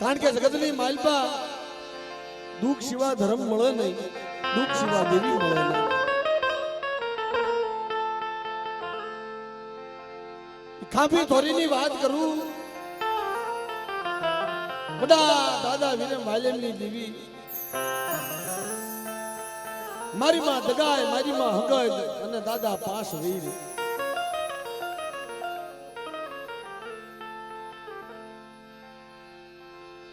કારણ કે જગતની માલપા દુઃખ સિવા ધર્મ મળે નહીં, દુઃખ સિવા દેવી મળે નહીં. ખાંભી થોરીની વાત કરું, બધા દાદા વીરે માલેમની દેવી મારી માં દગાય, મારી માં હગદ અને દાદા પાસ વીર.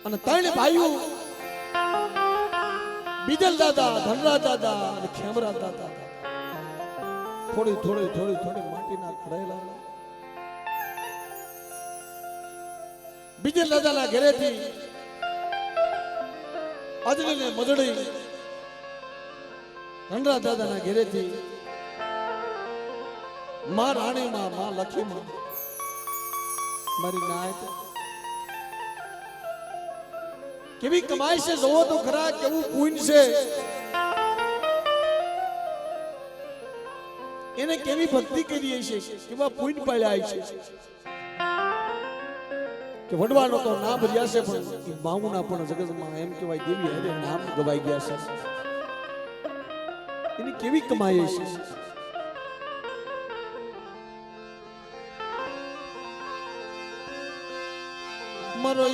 અને ત્રણ ભાઈઓ બીજલ દાદા, ધનરાજ દાદા અને ખેમરા દાદા થોડી થોડી થોડી થોડી માટીના ખડેલા. બીજલ દાદાના ઘરેથી અજડી ને મજડી, ધનરાજ દાદાના ઘરેથી માં રાણીમાં, માં લક્ષ્મીમાં મારી નાયક. કેવી કમાઈ છે જોવો તો ખરા, કેવું પુણ્ય છે, એને કેવી ભક્તિ કરી છે, કેવા પુણ્ય પાડ્યા છે કે વડવાનો તો નામ રહ્યા છે પણ બાઉના પણ જગતમાં એમ કહેવાય દેવી હરે નામ ગવાઈ ગયા છે. એની કેવી કમાઈ છે. મરો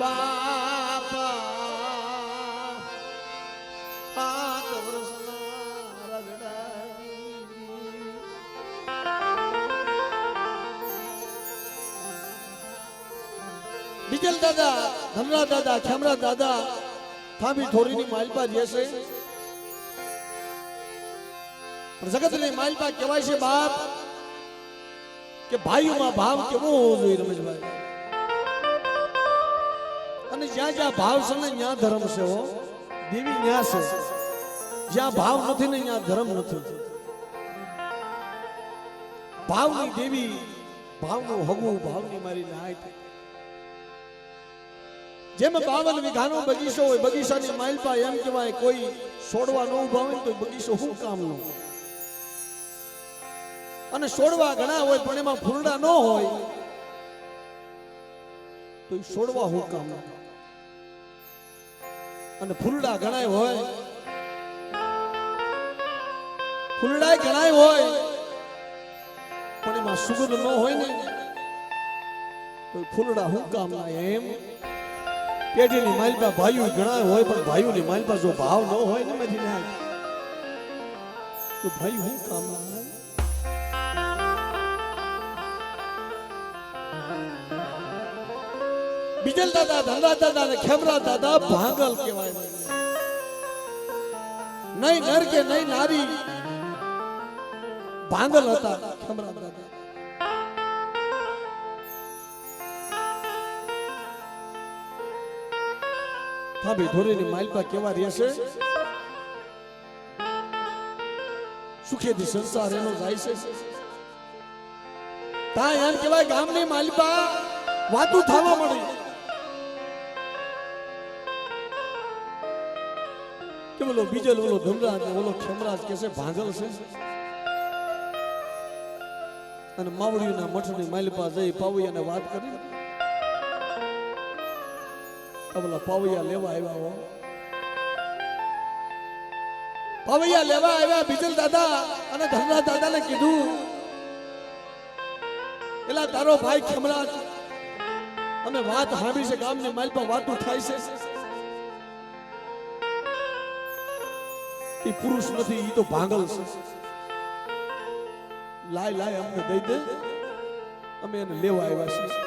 બાપા પાંચ વર્ષના રગડાઈ. બીજલ દાદા, ધનરાજ દાદા, ખેમરા દાદા ખાંભી થોરીની માલપા રહેશે. જગતની માલપા કહેવાય છે બાપ કે ભાઈઓમાં ભાવ કેવો હોવો જોઈએ રમેશભાઈ. અને જ્યાં જ્યાં ભાવ છે ને ત્યાં ધર્મ છે. હો દેવી ન્યા છે. જ્યાં ભાવ નથી ને ત્યાં ધર્મ નથી. ભાવની દેવી, ભાવનું હગું, ભાવની મારી નાયક. જેમ 52 વીઘાનો બગીચો હોય, બગીચાની માલપા એમ કહેવાય કોઈ છોડવા ન ઉભા હોય તો બગીચો શું કામનો. અને છોડવા ઘણા હોય પણ એમાં ફૂલડા ન હોય તો છોડવા શું કામનો. અને ફૂલડા ઘણાય હોય, ફૂલડા ઘણાય હોય પણ એમાં સુગંધ ન હોય ને તો ફૂલડા શું કામના. એમ પેઢીની માલપા ભાઈઓ ઘણા હોય પણ ભાઈઓની માલપા જો ભાવ ન હોય ને મજી ના તો ભાઈ શું કામના. બીજલ દાદા, ધનરાજ દાદા અને ખેમરા દાદા ભાંગલ કહેવાય. નહીં નર કે નહીં નારી, ભાંગલ હતા ખેમરા દાદા. ખાંભી ધોરીની માલપા કેવા રહેશે. સુખેથી સંસાર એનો જાય છે. ત્યાં એમ કહેવાય ગામની માલપા વાતું થવા મળી કે બોલો બીજલ, બોલો ધનરાજ, બોલો ખેમરાજ કે છે ભાંગલ છે. અને માવડીના મઠની માલપા જઈ પાવૈયાને વાત કરી. બોલા પાવૈયા લેવા આવ્યા. હો પાવૈયા લેવા આવ્યા બીજલ દાદા અને ધનરાજ દાદાને કીધું એલા તારો ભાઈ ખેમરાજ અમે વાત સાંભળી છે, ગામની માલપા વાતું થાય છે. એ પુરુષ નથી, એ તો ભાંગલ છે. લાય લાય અમને દઈ દે, અમે એને લેવા આવ્યા છીએ.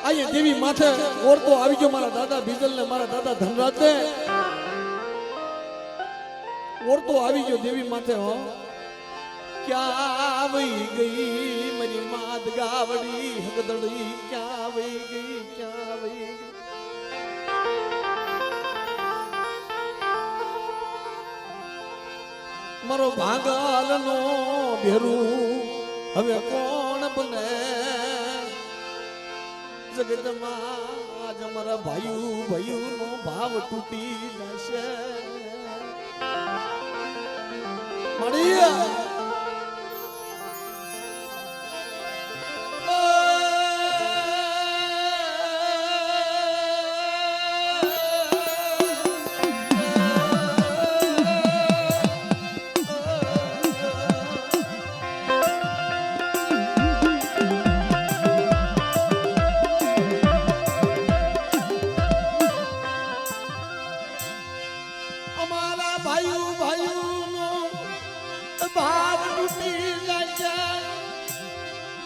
અહીંયા દેવી માથે ઓરતો આવી ગયો. મારા દાદા બીજલ ને મારા દાદા ધનરાજ ને ઓરતો આવી ગયો દેવી માથે. હો ક્યાં વહી ગઈ મારી માત ગાવડી હગદડી, ક્યાં વહી ગઈ, ક્યાં વહી ગઈ. મારો ભાંગરનો ભેરું હવે કોણ બને જગતમાં આજ અમારા ભાઈઓ નો ભાવ તૂટી જશે મળીએ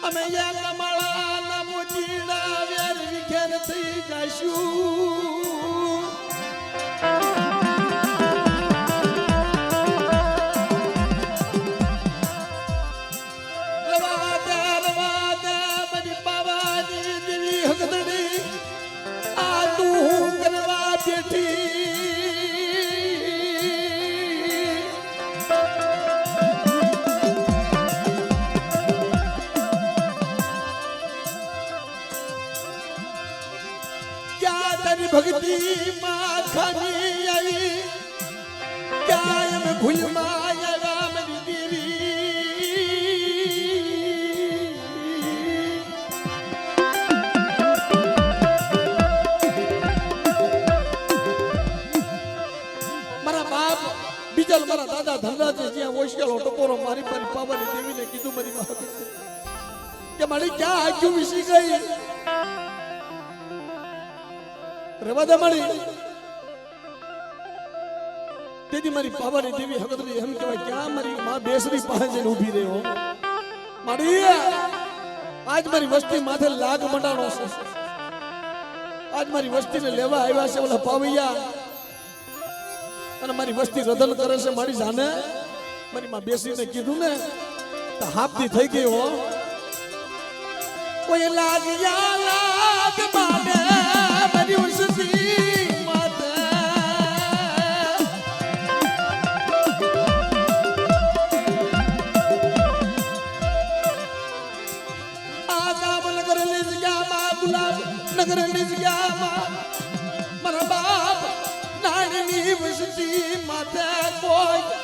અમે યા કમળા ના મોજીડા વેર વિખેર થઈ જશું રવાદા બની પાવાની દેવી હકદડી આ તું કરવા બેઠી भक्ति माँ खानी आई क्या में भूल माया राम देवी मारा बाप बीजल मारा दादा धनराज ज्યાં ઓશિયાળો ટકોરો મારી પાવાની દેવીને કીધું મારી માં કે મારી ક્યાં આંખો વિસી ગઈ રવાદા મળી તેથી મારી પાવાની દેવી હકદરી એમ કહેવાય ક્યાં મારી માં બેસરી પાસે જઈને ઊભી રહ્યો મારી આજ મારી વસ્તી માથે લાગ મંડાણો છે આજ મારી વસ્તીને લેવા આવ્યા છે ઓલા પાવૈયા અને મારી વસ્તી રદન કરે છે મારી જાને મારી માં બેસીને કીધું ને તો હાપતી થઈ ગઈ હો કોઈ લાગ્યા લાગ માને મારી વસ્તી માથે આગામ નગરની જગ્યામાં ગુલાબ નગરની જગ્યામાં મારા બાપ નાની વસ્તી માથે કોઈ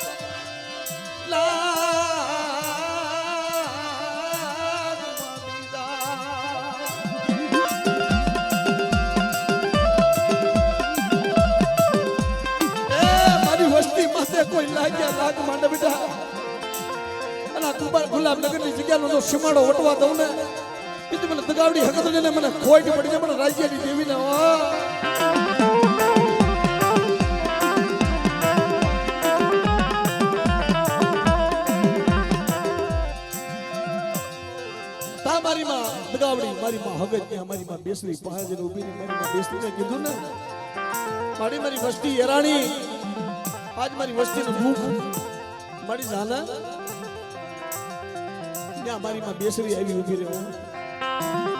કોઈ લાગ્યા લાગ માંડે બેટા અને તુબાર ગુલાબનગર ની જગ્યાનો જો સીમાડો વટવા દઉં ને એ મને દગાવડી હકત લઈને મને ખોટ પડી જાય મને રાજ્યની દેવીને તા મારી માં દગાવડી મારી માં હગત ને મારી માં બેસરી પાસે ઊભી ને મારી માં બેસરીને કીધું ને મારી વસ્તી હેરાણી आज मारी वस्ती નું દુઃખ મારી જાના ત્યાં મારી માં બેસરી આવી ઊભી રહ્યો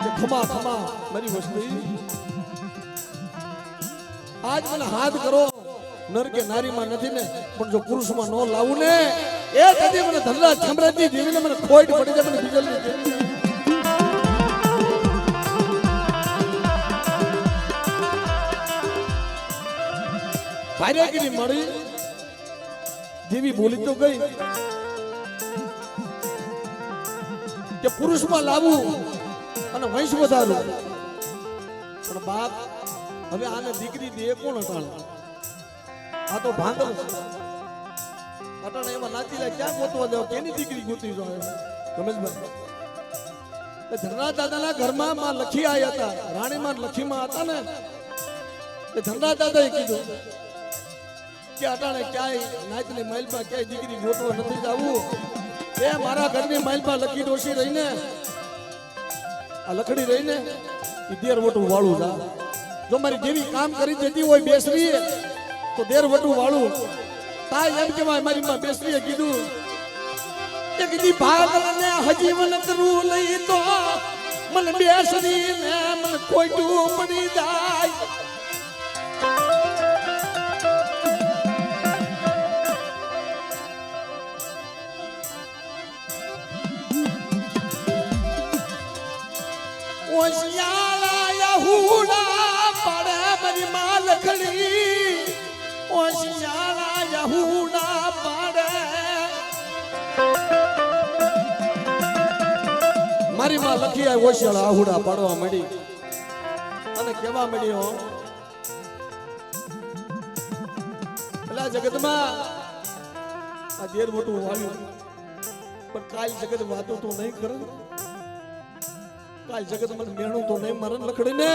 કે ખમા ખમા મારી વસ્તી આજ મને હાથ કરો નર કે નારી માં નથી ને પણ જો પુરુષ માં નો લાવું ને એ કદી મને ધનરાજ સામ્રાજ્ય દેવીને મને ખોટ પડી જાય મને બીજલ ની દેવી ભાર્યાગીરી મળી દેવી બોલી તો ગઈ કે પુરુષમાં લાવવું અને વંશ વધારવું પણ બાપ હવે આને દીકરી દે કોણ અટાણે આ તો ભાંગલ અટાણે એમાં નાચી લે ક્યાં ગોતવા જાવ કેની દીકરી ગોતી જાવ રમેશભાઈ ધનરાજ દાદાના ઘરમાં માં લખી આવ્યા હતા રાણી માં લખીમાં હતા ને એ ધનરાજ દાદાએ કીધું કે અટાણે ક્યાંય નાચની માઇલમાં ક્યાંય દીકરી ગોતવા નથી જવું એ મારા ઘરની માઇલમાં લખી ડોસી રહીને આ લખડી રહીને એ દેર વટું વાળું જા જો મારી જેવી કામ કરી દેતી હોય બેસરી તો દેર વટું વાળું તાય એમ કહેવાય મારી માં બેસરીએ કીધું કે કીધી ભાગને હજીવન કરું લઈ તો મને બેસરી ને મને ખોટું પડી જાય ઓશિયાળા યહૂડા પડે મારી માં લખડી ઓશિયાળા યહૂડા પડે મારી માં લખી આ ઓશિયાળા આહુડા પાડવા મળી અને કેવા મળ્યો પેલા જગતમાં આ દેર મોટું વાળ્યું પણ કાલ જગત વાતો તો નહીં કરે કાલ જગત મને મેણું તો નહીં મરણ લખડી ને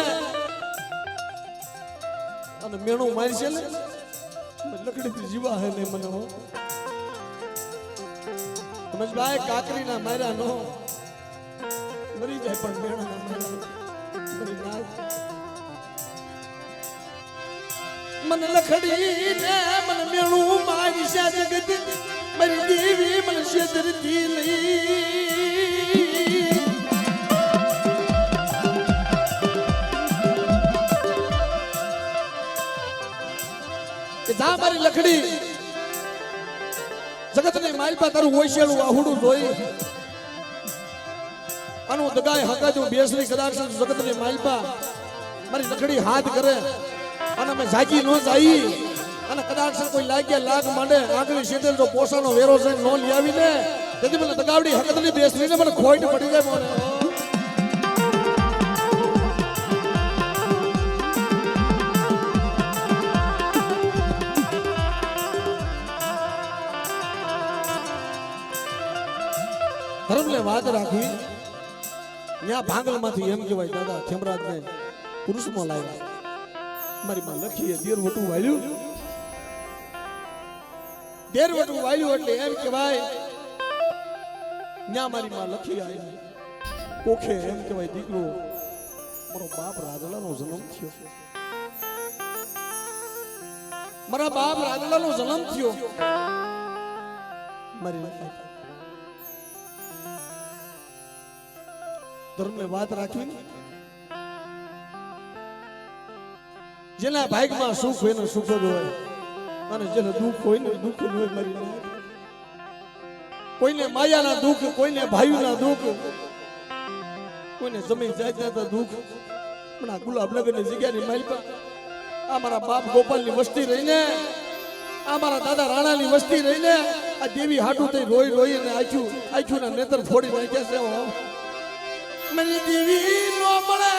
અને મેણું મારી છે ને લકડી જીવા હે ને મને સમજભાઈ કાકરી ના માર્યા નો મરી જાય પણ મેણા ના માર્યા મરી જાય મને લખડી ને મને મેણું મારી છે જગત મારી દેવી મને છેતરતી નહીં જા મારી લખડી જગત ને માલપા તારું હોશિયાળું આહુડું જોઈ આનું દગાય હકાજો બેસરી કદાચ જગત ને માલપા મારી લખડી હાથ કરે અને અમે જાગી ન જાય અને કદાચ કોઈ લાગ્યા લાગ માંડે આગળ સીધેલ જો પોસાનો વેરો છે નો લઈ આવીને તેથી મને દગાવડી હકત ની બેસરી ને મને ખોઈટ પડી જાય મને ધર્મને વાત રાખવી ત્યાં ભાંગલ માંથી એમ કહેવાય દાદા ખેમરાજ ને પુરુષમાં લાવ્યા મારી માં લખીએ દેર વટું વાળ્યું એટલે એમ કહેવાય ત્યાં મારી માં લખી આવી કોખે એમ કહેવાય દીકરો મારો બાપ રાજલાનો જન્મ થયો મારા બાપ રાજલાનો જન્મ થયો મારી ધર્મને વાત રાખવી જેના ભાગમાં સુખ હોય ને સુખ જ હોય અને જેને દુઃખ હોય ને દુઃખ જ હોય મારી કોઈને માયાના દુઃખ કોઈને ભાઈઓના દુઃખ કોઈને જમીન જાયદાદના દુઃખ પણ આ ગુલાબનગરની જગ્યાની માલિકા આ મારા બાપ ગોપાલની વસ્તી રહીને આ મારા દાદા રાણાની વસ્તી રહીને આ દેવી હાટું થઈ રોઈ રોઈ અને આખ્યું ના નેતર ફોડી નાખ્યા છે મારી દેવી નો મળે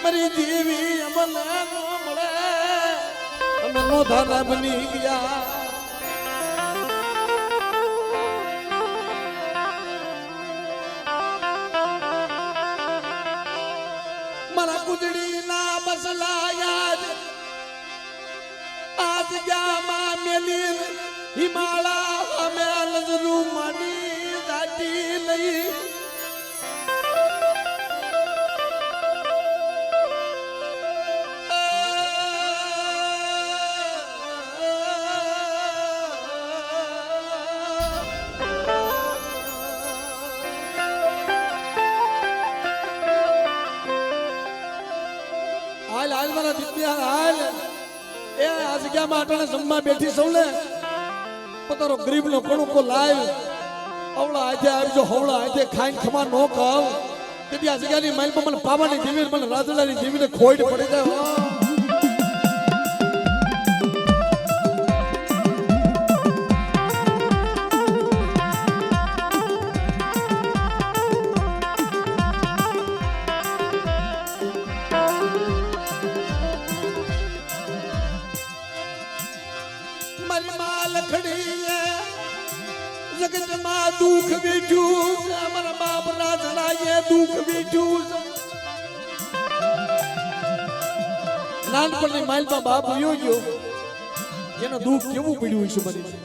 મારી દેવી અમને નો મળે અમે નો ધારા બની ગયા મારા કુદડી ના બસલા યાદ આજ ગામાં મેલી હિમાળા અમે નજરું માની જાતી નહીં હાલ મારા દીકરી હાલ એ આ જગ્યામાં આટાણે જમવા બેઠી સૌને પોતાનો ગરીબ નો કણુકો લાવ અવળા આજે આવજો હવળા આજે ખાઈને ખમા નો ખાવ તેથી આ જગ્યાની માઇલ પર મને પાવાની દેવી મને રાજલાની દેવીને ખોઈટ પડી જાય જગત માં દુઃખ બેઠું અમારા બાપ રાજલાએ દુઃખ બેઠું નાનપણની માઇલમાં બાપ વયો ગયો એના દુઃખ કેવું પડ્યું હોય છે બધી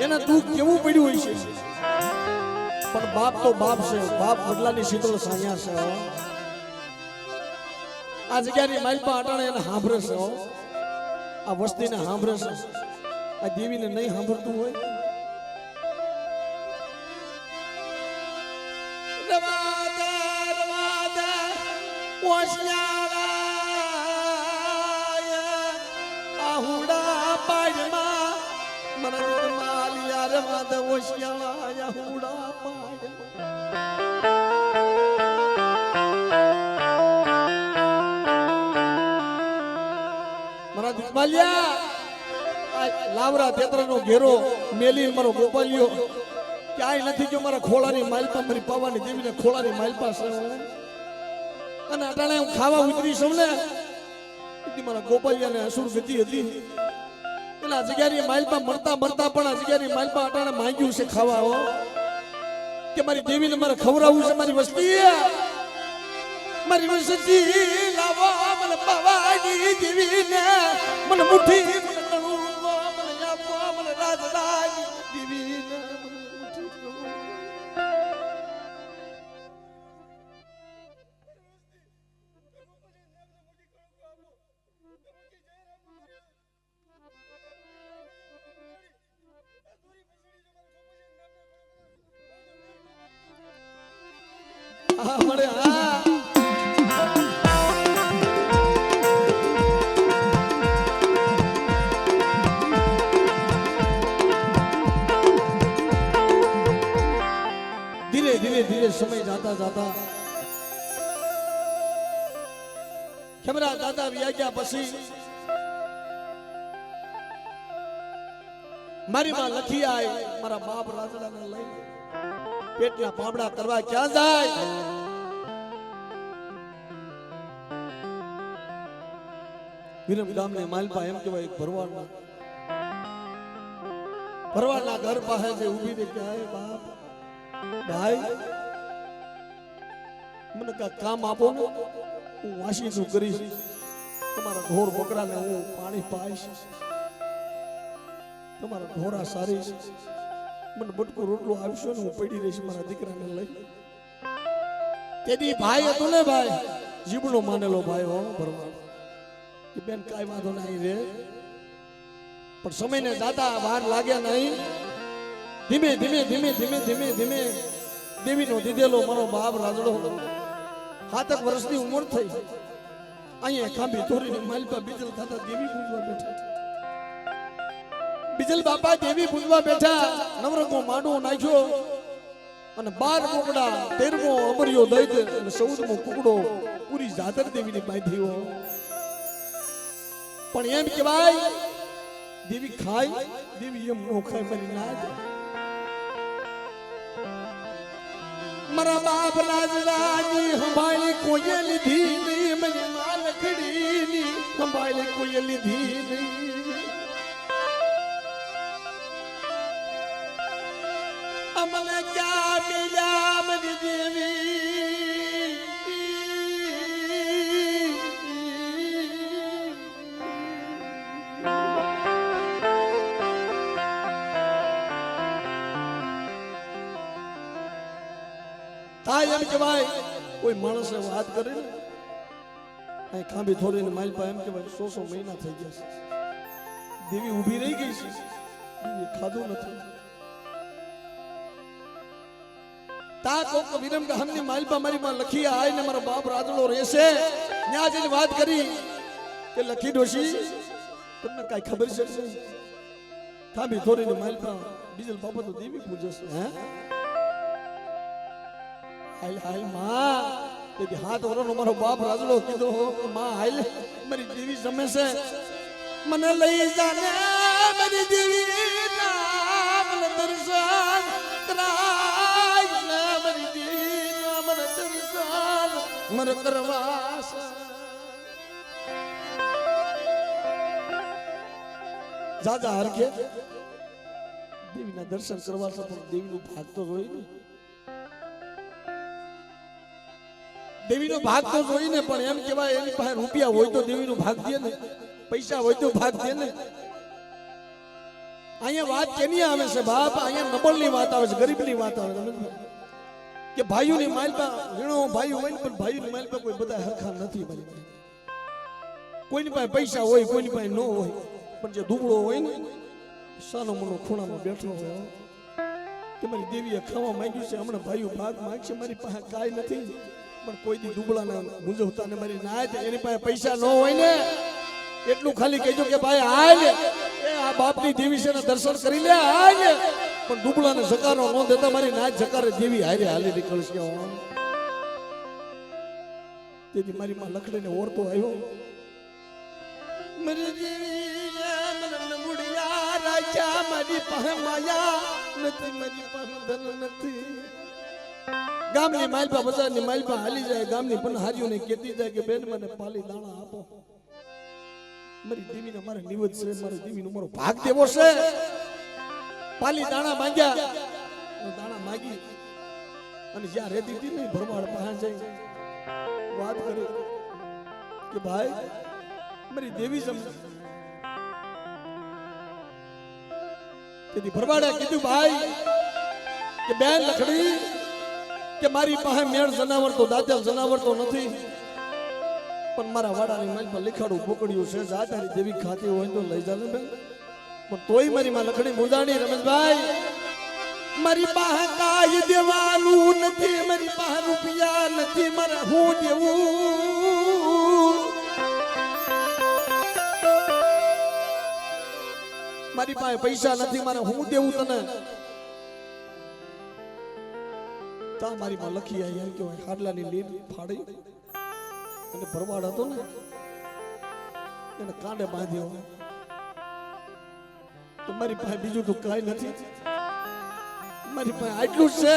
એના દુઃખ કેવું પડ્યું હોય છે પણ બાપ તો બાપ છે બાપ વડલાની શીતળ સાયા છે આ જગ્યાની માઇલમાં અટાણે એને સાંભળે છે આ વસ્તીને સાંભળે છે આ દેવીને નહીં સાંભળતું હોય આહુડા પાડમાં મને માલિયા રવાદ ઓશિયાળા આહુડા પાડ ગોપાલિયા આ લાવરા તેતરાનો ઘેરો મેલી મારો ગોપાલિયો ક્યાંય નથી ગયો મારા ખોળાની માલપા મારી પાવાની દેવીને ખોળાની માલપા છે અને અટાણે હું ખાવા ઉતરી છું ને મારા ગોપાલિયાને અસુર ગતિ હતી પેલા જગ્યાની માલપા મરતા મરતા પણ આ જગ્યાની માલપા અટાણે માંગ્યું છે ખાવા હો કે મારી દેવીને મારે ખવડાવવું છે મારી વસ્તી મારી વસ્તી લાવો મને પાવાની દેવીને મને મુઠ્ઠી મને કણું મને આપો મને રાજરાની દેવીને મળે હા ધીરે ધીરે ધીરે સમય જાતા જાતા ખેમરા દાદા વ્યા ગયા પછી મારી માં લખી આય મારા બાપ રાજડાને લઈ પેટના પાપડા કરવા ક્યાં જાય વિરમ ગામને માલપા એમ કહેવાય ભરવાડના ઘર પાસે જે ઊભી રહી કે હે બાપ ભાઈ મને કામ આપો ને હું વાસી શું કરીશ તમારા ઢોર બકરાને હું પાણી પાઈશ તમારા ઢોરા સારીશ મને બટકો રોટલો આવશો ને હું પડી રહીશ મારા દીકરાને લઈ તેથી ભાઈ હતો ને ભાઈ જીવનો માનેલો ભાઈ હો ભરવાડ કે બેન કાઈ વાંધો નહીં રે પણ સમયને દાદા બહાર લાગ્યા નહીં ધીમે ધીમે ધીમે ધીમે ધીમે ધીમે દેવીનો દીધેલો મારો બાપ રાજડો 7 વર્ષની ઉંમર થઈ અહીંયા ખાંભી ધોરીને માલપા બીજલ ખાતા દેવી પૂજવા બેઠા બીજલ બાપા દેવી પૂજવા બેઠા નવરંગો માંડવો નાખ્યો અને 12 કોકડા 13મો અમરિયો દઈ દે અને 14મો કુકડો પૂરી જાતર દેવીની બાંધ્યો પણ એમ કહેવાય દેવી ખાય દેવી એમ નો ખાય મારી ના મારા બાપ રાજલાની સંભાળી કોઈ લીધી નહીં મારી માં લખડીની સંભાળી કોઈ લીધી નહીં અમને ક્યાં મિલ્યા મારી દેવી થાય એમ કહેવાય કોઈ માણસે વાત કરે ને અહીં ખાંભી થોડીને માલપા એમ કહેવાય 100 મહિના થઈ ગયા છે દેવી ઊભી રહી ગઈ છે દેવી ખાધું નથી તા કોક વિરમ ગહનની માલપા મારી માં લખી આય ને મારો બાપ રાજડો રહેશે ન્યા જઈને વાત કરી કે લખી ડોશી તમને કાઈ ખબર છે નહીં ખાંભી થોડીને માલપા બીજલ બાપા તો દેવી પૂજે છે હે હાલ હાલ માં તે હાથ વરનો મારો બાપ રાજડો કીધો માં હાલ મારી દેવી જમે છે મને લઈ જાને મારી દેવી નામ દર્શન કરાય ને મારી દેવી નામ દર્શન મર કરવાસ જાજા હરખે દેવીના દર્શન કરવા છે પણ દેવીનું ભાગ તો હોય ને દેવીનો ભાગ તો જોઈને પણ એમ કહેવાય એની પાસે રૂપિયા હોય તો દેવીનો ભાગ દે ને પૈસા હોય તો ભાગ દે ને અહીંયા વાત કેની આવે છે બાપ અહીંયા નબળની વાત આવે છે ગરીબની વાત આવે છે કે ભાઈઓની માલપા ઘણો ભાઈઓ હોય ને પણ ભાઈઓની માલપા કોઈ બધા હરખા નથી બની કોઈની પાસે પૈસા હોય કોઈની પાસે ન હોય પણ જે દુબળો હોય ને સાનો મનો ખૂણામાં બેઠો હોય કે મારી દેવીએ ખાવા માંગ્યું છે હમણાં ભાઈઓ ભાગ માંગશે મારી પાસે કાંઈ નથી પણ કોઈ દી દુબળાના મુંજવતાને મારી ના એની પાસે પૈસા ન હોય ને એટલું ખાલી કહેજો કે ભાઈ હાલ એ આ બાપની દેવી છે ને દર્શન કરી લે હાલ પણ દુબળાને જકારો ન દેતા મારી ના જકારે દેવી હારે હાલી નીકળશે તેથી મારી માં લખડીને ઓરતો આવ્યો મારી દેવી ચા મારી પાસે માયા નથી, મારી પાસે ધન નથી. ગામની માલપા બજારની માલપા હાલી જાય, ગામની પણ હારીઓને કહેતી જાય કે બેન મને પાલી દાણા આપો. મારી દેવીને મારે નિવત છે, મારી દેવીનો મારો ભાગ દેવો છે. પાલી દાણા માંગ્યા, દાણા માંગી અને જ્યાં રહેતી હતી ને ભરવાડ પાસે જઈ વાત કરી કે ભાઈ મારી દેવી સમજ. તેથી ભરવાડે કીધું ભાઈ કે બેન લખડી કે મારી પાસે મેળ જનાવર તો દાંતેલ જનાવર તો નથી, પણ મારા વાડાની માલમાં લીખાડું પોકડ્યું છે. જા તારી દેવી ખાતી હોય તો લઈ જાને બેન. પણ તોય મારી માં લખડી મુજાણી. રમેશભાઈ મારી પાસે કાંઈ દેવાનું નથી, મારી પાસે રૂપિયા નથી, મારે હું દેવું. મારી પાસે પૈસા નથી, મારે હું દેવું તને. તા મારી માં લખી આવી એમ કેવાય હાડલાની લીડ ફાડી અને ભરવાડ હતો ને એને કાંડે બાંધ્યો. તો મારી પાસે બીજું તો કાંઈ નથી, મારી પાસે આટલું જ છે.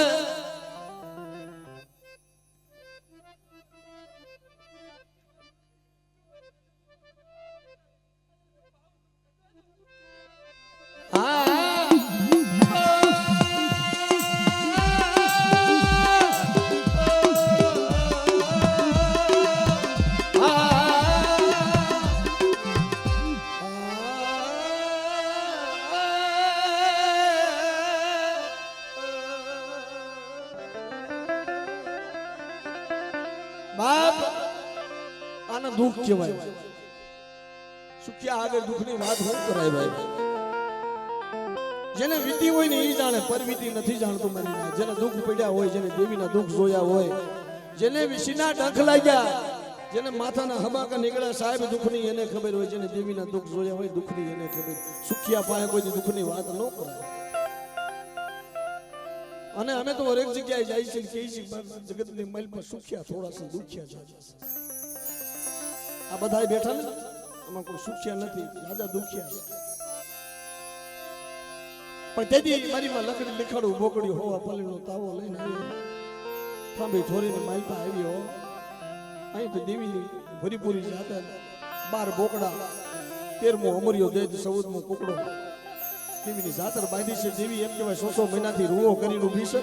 બાપ આને દુઃખ કહેવાય. સુખ્યા આગળ દુઃખની વાત હું કરાય ભાઈ. જેને વીતી હોય ને એ જાણે, પરવીતી નથી જાણતું મારી ના. જેને દુઃખ પડ્યા હોય, જેને દેવીના દુઃખ જોયા હોય, જેને વિસીના ડંખ લાગ્યા, જેને માથાના હબાકા નીકળ્યા સાહેબ દુઃખની એને ખબર હોય. જેને દેવીના દુઃખ જોયા હોય દુઃખની એને ખબર. સુખ્યા પાસે કોઈ દુઃખની વાત ન કરાય. અને અમે તો હરેક જગ્યાએ જાય છે કે જગતની માલ પર સુખ્યા થોડા છે, દુખ્યા છે. આ બધા બેઠા ને આમાં કોઈ સુખ્યા નથી, દાદા દુખ્યા છે. પણ તેથી મારી માં લકડી લીખાડું બોકડ્યું હોવા પલીનો તાવો લઈને આવ્યો, થાંભી છોરીને માલ પર આવ્યો. અહીં તો દેવીની ભરીપુરી જાતે 12 બોકડા, 13મો અમરિયો દે, 14મો કુકડો દેવીની જાતર બાંધી છે. દેવી એમ કહેવાય 100 મહિનાથી રૂવો કરીને ઊભી છે.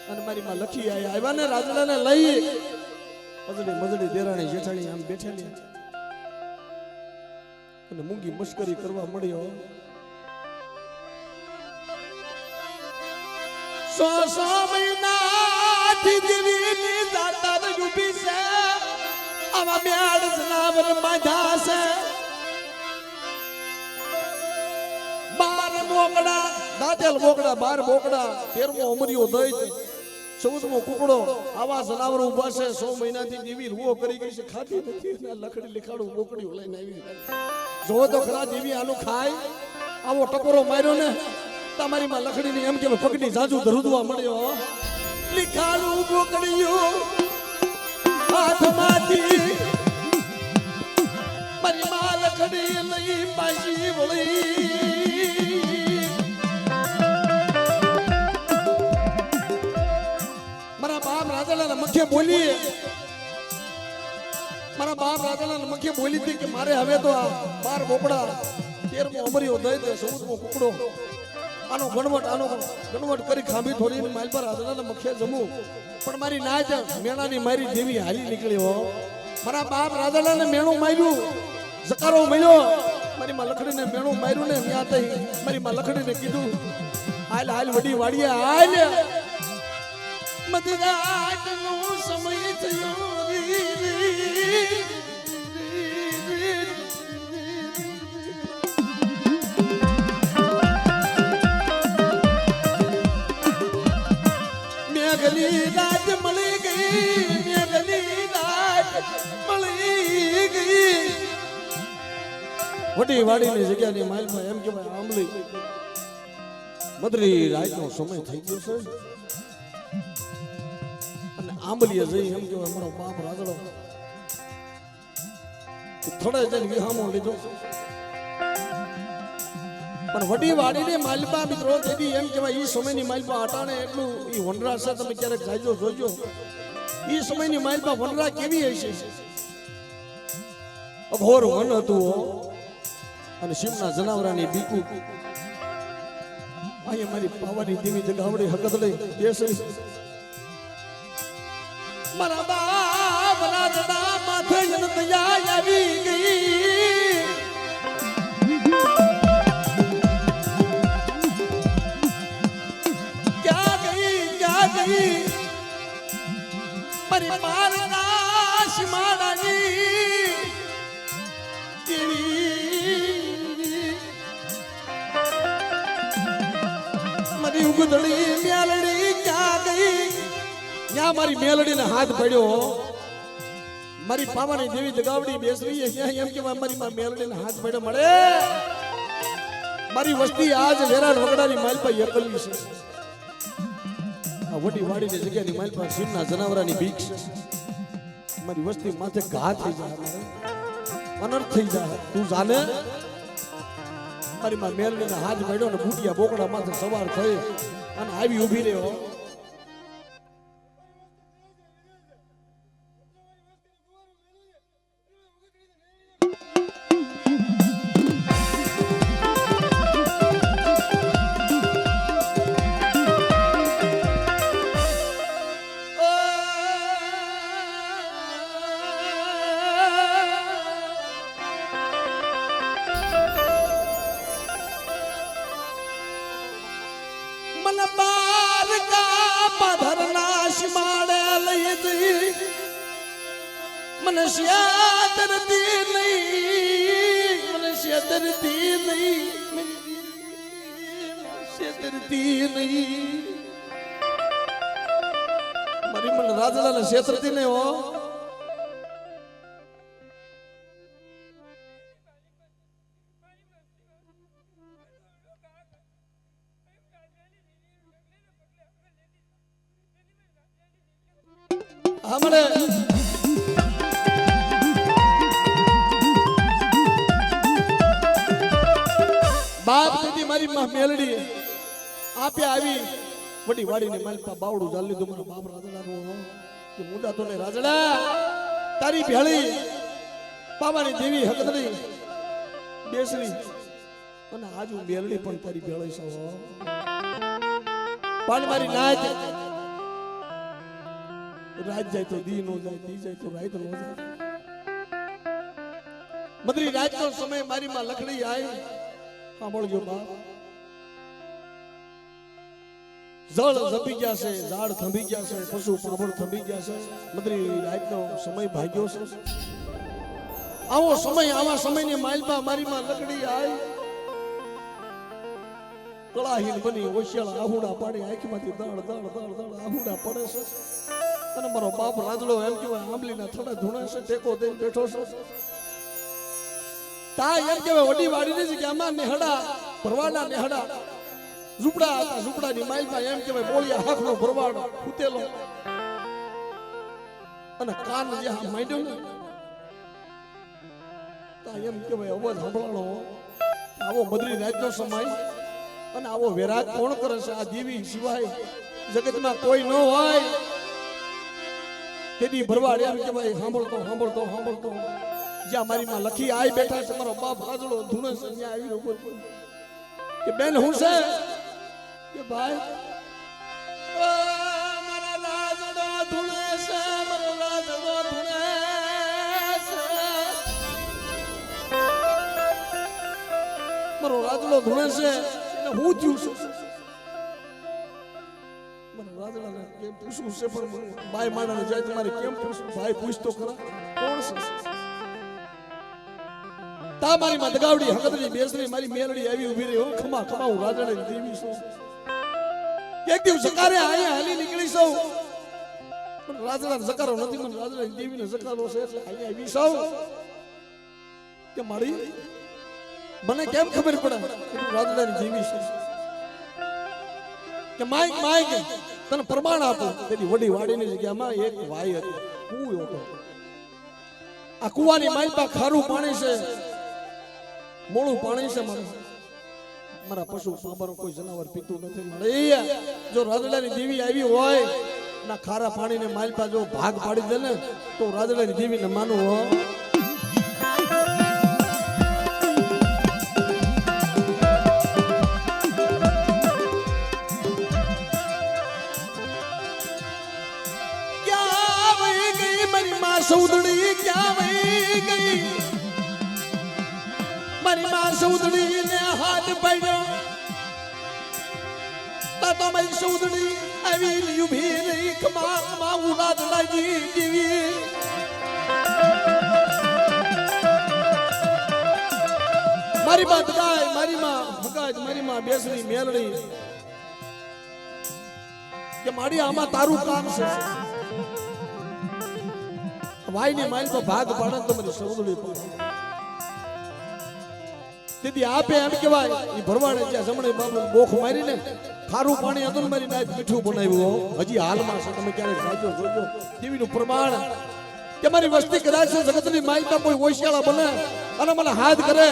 અને મારી માં લખી આવ્યા ને રાજડાને લઈ મજડી મજડી દેરાણી જેઠાણી આમ બેઠેલી અને મૂંગી મશ્કરી કરવા મળ્યો. 100 મહિનાથી દેવીની જાતર ઊભી છે. આવા મેળ જનાવર બાંધ્યા છે. 12 બોકડા દાંતેલ બોકડા, 12 બોકડા, 13મો અમરિયો દઈ, 14મો કુકડો. આવા જનાવરો ઉભા છે. 100 મહિનાથી દેવી રૂવો કરી ગઈ છે, ખાતી નથી. લખડી લીખાડું બોકડીઓ લઈને આવી. જોવો તો ખરા દેવી આનું ખાય. આવો ટકોરો માર્યો ને તમારી માં લખડીની એમ કે પગની જાજુ ધરુદવા મળ્યો. લીખાડું બોકડીયું હાથમાંથી મારી માં લખડી લઈ પાછી વળી. મારા બાપ રાજાના મખ્ય બોલી, મારા બાપ રાજાના મખ્ય બોલી હતી કે મારે હવે તો આ 12 બોકડા, 13મો અમરિયો દઈ દે, 14મો કુકડો, આનો ગણવટ કરી ખાંભી થોડીને માલ પર રાજાના મખ્ય જમું. પણ મારી નાચ મેણાની મારી દેવી હાલી નીકળ્યો. મારા બાપ રાજાને મેણું માર્યું, જકારો મળ્યો. મારી માં લખડીને મેણું માર્યું ને ત્યાં તઈ મારી માં લખડીને કીધું હાલ હાલ વડી વાડીએ હાલ. મધરાતનો સમય થયો. મેઘલી રાત મળી ગઈ, મેઘલી રાત મળી ગઈ. વડી વાડીની જગ્યાની માલમાં એમ કહેવાય આંબલી મધરી રાતનો સમય થઈ ગયો છે. અને આંબલીએ જઈ એમ કહેવાય મારો બાપ રાગડો થોડે જઈને વિહામો લીધો. પણ વડી વાડીને માલપા મિત્રો તેથી એમ કહેવાય ઈ સમયની માલપા અટાણે એટલું ઈ વનરા છે તમે ક્યારેક જાજો જોજો ઈ સમયની માલપા વનરા કેવી હશે અઘોર વન હતું અને શિવના જનાવરાની બીકુ અહીંયા મારી પાવાની દેવી જગાવડી હકદડે બેસી મારા બાપ રાતના માથે જનતયા આવી ગઈ ક્યાં ગઈ મારી મારના શિમાડાની મારી ઉગદડી મેલડી ક્યાં ગઈ ત્યાં મારી મેલડીને હાથ પડ્યો મારી પાવાની દેવી જગાવડી બેસવી એમ કે મારી મેલડીને હાથ પડ્યો મળે મારી વસ્તી આજ વેરાડ વગડાની માલપા એકલી છે આ વડી વાડીની જગ્યાની માલપા શિવના જનાવરાની બીક છે મારી વસ્તી માથે ઘા થઈ જાય અનર્થ થઈ જાય તું જાને મારી મેલડીને હાથ પડ્યો ને બુટિયા બોકડા માથે સવાર થઈ અને આવી ઊભી રહ્યો મારી મને રાજલાને છેતરતી નહીં હો હમણે બાપ દીદી મારી મેલડી આપે આવી વડી વાડીને માલપા બાવડું જાલ લીધું મારા બાપ રાજડાનું કે મુંડા તો ને રાજડા તારી ભેળી પાવાની દેવી હકદડી બેસરી અને આજ હું મેલડી પણ તારી ભેળી છો પાણી મારી નાચ રાત જાય તો દી નો જાય દી જાય તો રાત નો જાય મદરી રાતનો સમય મારી માં લખડી આવી સાંભળજો બાપ જળ જપી ગયા છે ઝાડ થંભી ગયા છે પશુ પાંભળ થંભી ગયા છે મદરી રાતનો સમય ભાગ્યો છે આવો સમય આવા સમયની માલપા મારી માં લકડી આવી કળાહીન બની ઓશિયાળ આહુડા પાડી આંખમાંથી દળ દળ દળ દળ આહુડા પડે છે અને મારો બાપ રાજડો એમ કહેવાય આંબલીના થડા ધૂણે છે ટેકો દઈને બેઠો છે તા એમ કહેવાય વડી વાડીને જ કે આમાં નેહડા ભરવાડા નેહડા ઝૂપડા હતા ઝૂપડાની માલમાં એમ કહેવાય બોળિયા હાથનો ભરવાડો ફૂટેલો અને કાન જે માંડ્યો ને તા એમ કહેવાય અવાજ સાંભળવાનો આવો બદરી રાતનો સમય અને આવો વેરાગ કોણ કરે છે આ દેવી સિવાય જગતમાં કોઈ ન હોય તેની ભરવાડ એમ કહેવાય સાંભળતો સાંભળતો સાંભળતો જ્યાં મારી માં લખી આઈ બેઠા છે મારો બાપ રાજડો ધૂણે છે ત્યાં આવી રહ્યો કે બેન હું છે કે ભાઈ મારા રાજડો ધૂણે છે મારો રાજડો ધૂણે છે મારો રાજડો ધૂણે છે એને હું થયું છે મને રાજડાને કેમ પૂછવું છે પણ બાઈ માણાને જાય તમારે કેમ પૂછવું ભાઈ પૂછતો ખરા કોણ છે તા મારી માં દગાવડી હકદરી બેસરી મારી મેલડી આવી ઊભી રહી હો ખમા ખમા હું રાજાને દેવી છું એક દિવસ સકારે આયા હાલી નીકળી સૌ પણ રાજાને સકારો નથી મને રાજાને દેવીને સકારો છે એટલે અહીંયા આવી સૌ કે મારી મને કેમ ખબર પડે કે રાજાની દેવી છે કે માઈક માઈક તને પ્રમાણ આપું તેની વડી વાડીની જગ્યામાં એક વાય હતી કૂવો હતો આ કૂવાની માલપા ખારું પાણી છે મોળું પાણી છે મારું મારા પશુ પાંબર કોઈ જનાવર પીતું નથી મળે જો રાદડાની દેવી આવી હોય ના ખારા પાણીને માલપા જો ભાગ પાડી દે ને તો રાદડાની દેવીને માનું હો સૌદડી ક્યાં વહી ગઈ મારી માં સૌદડી ને હાથ પડ્યો તો મારી સૌદડી આવી ઉભી રહી ખમા ઉડાદ લાગી દીવી મારી માં દગાય મારી માં હગાજ મારી માં બેસણી મેલણી કે મારી આમાં તારું કામ છે વાઈ ને માઇલ પર ભાગ પાડે તો મને સૌદડી પડે તેથી આપે એમ કહેવાય ઈ ભરવાડે જ્યાં જમણે બાબુ બોખ મારીને ખારું પાણી હતું મારી નાય મીઠું બનાવ્યું હજી હાલમાં છે તમે ક્યારેક જાજો જોજો દેવીનું પ્રમાણ કે મારી વસ્તી કદાચ જગતની માઇલમાં કોઈ ઓશિયાળા બને અને મને હાથ કરે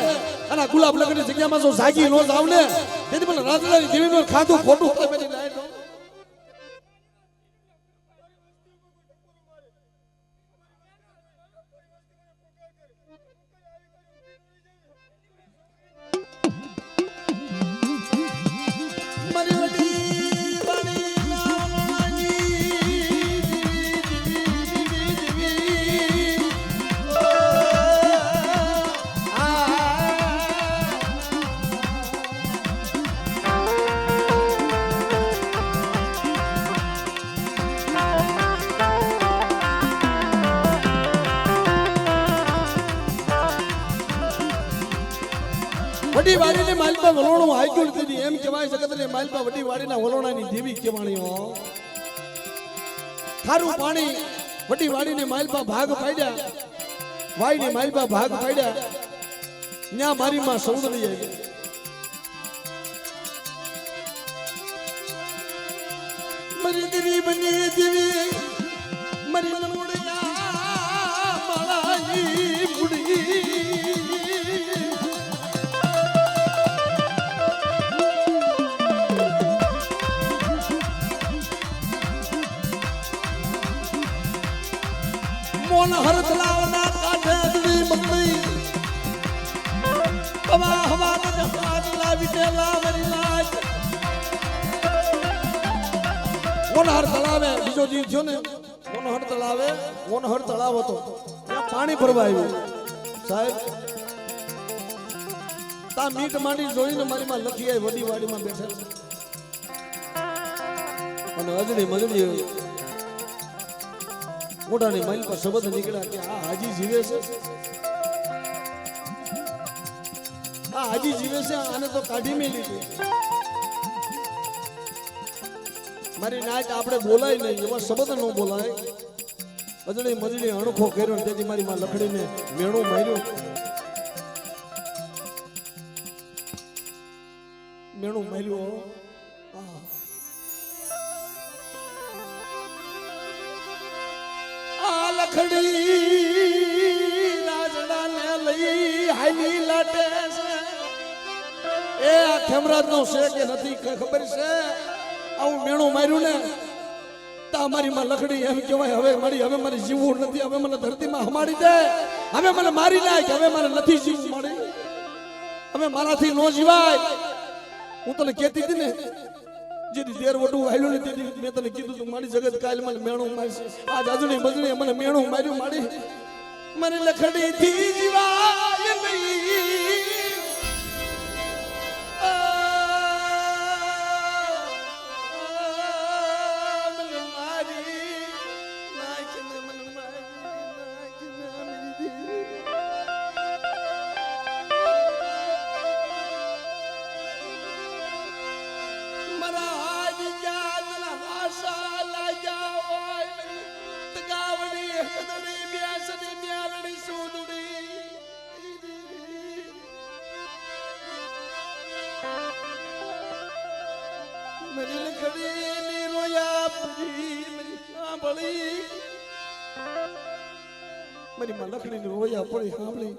અને ગુલાબ લગની જગ્યામાં જો જાગી નો જાવ ને તેથી મને રાજરાની દેવીનું ખાધું ખોટું થાય મેની નાય વડી વાડીને માલપા વલોણું હાઈકુલ દીધી એમ કહેવાય જગતને માલપા વડી વાડીના વલોણાની દેવી કહેવાણી હો ખારું પાણી વડી વાડીને માલપા ભાગ પાડ્યા વાડીને માલપા ભાગ પાડ્યા ન્યા મારી માં સૌદડી આવી મારી ગરીબની દેવી મારી નમોડિયા માળાની બુડી મોન હર તલાવના કાંઠે અદડી મકડી હવા હવા જહાજલા વિટેલા મરી લાજ મોન હર તલાવે બીજો જીવ થયો ને મોન હર તળાવ હતો ત્યાં પાણી ભરવા આવ્યું સાહેબ તા મીટ માંડી જોઈને મારી માં લખી આવી વડી વાડીમાં બેઠા અને અજડી મજડી મોઢાની માઇલ પર શબ્દ નીકળ્યા કે આ હાજી જીવે છે આ હાજી જીવે છે આને તો કાઢી મેં લીધી મારી નાચ આપણે બોલાય નહીં એવા શબ્દ ન બોલાય અજડી મજડી અણખો કર્યો તેથી મારી માં લખડીને મેણું માર્યું લખડી રાજડાને લઈ હાલી લાટે છે એ આ ખેમરાજ નો છે કે નથી ખબર છે આવું મેણું માર્યું ને તા મારી માં લખડી એમ કહેવાય હવે મારી જીવવું નથી હવે મને ધરતીમાં હમાડી દે હવે મને મારી નાખ હવે મારે નથી જીવવું મળી હવે મારાથી નો જીવાય હું તને કહેતી હતી ને જેથી દેર વડું હાલ્યું ને તેથી મેં તને કીધું તું મારી જગત કાલ મને મેણું મારશે આ જાજણી બજણી મને મેણું માર્યું મારી મને લખડી થી જીવાય નહીં मेरी लकड़ी नी रोया पूरी मेरी सांभળી मेरी માં લખડી ની રોયા પડી સાંભળી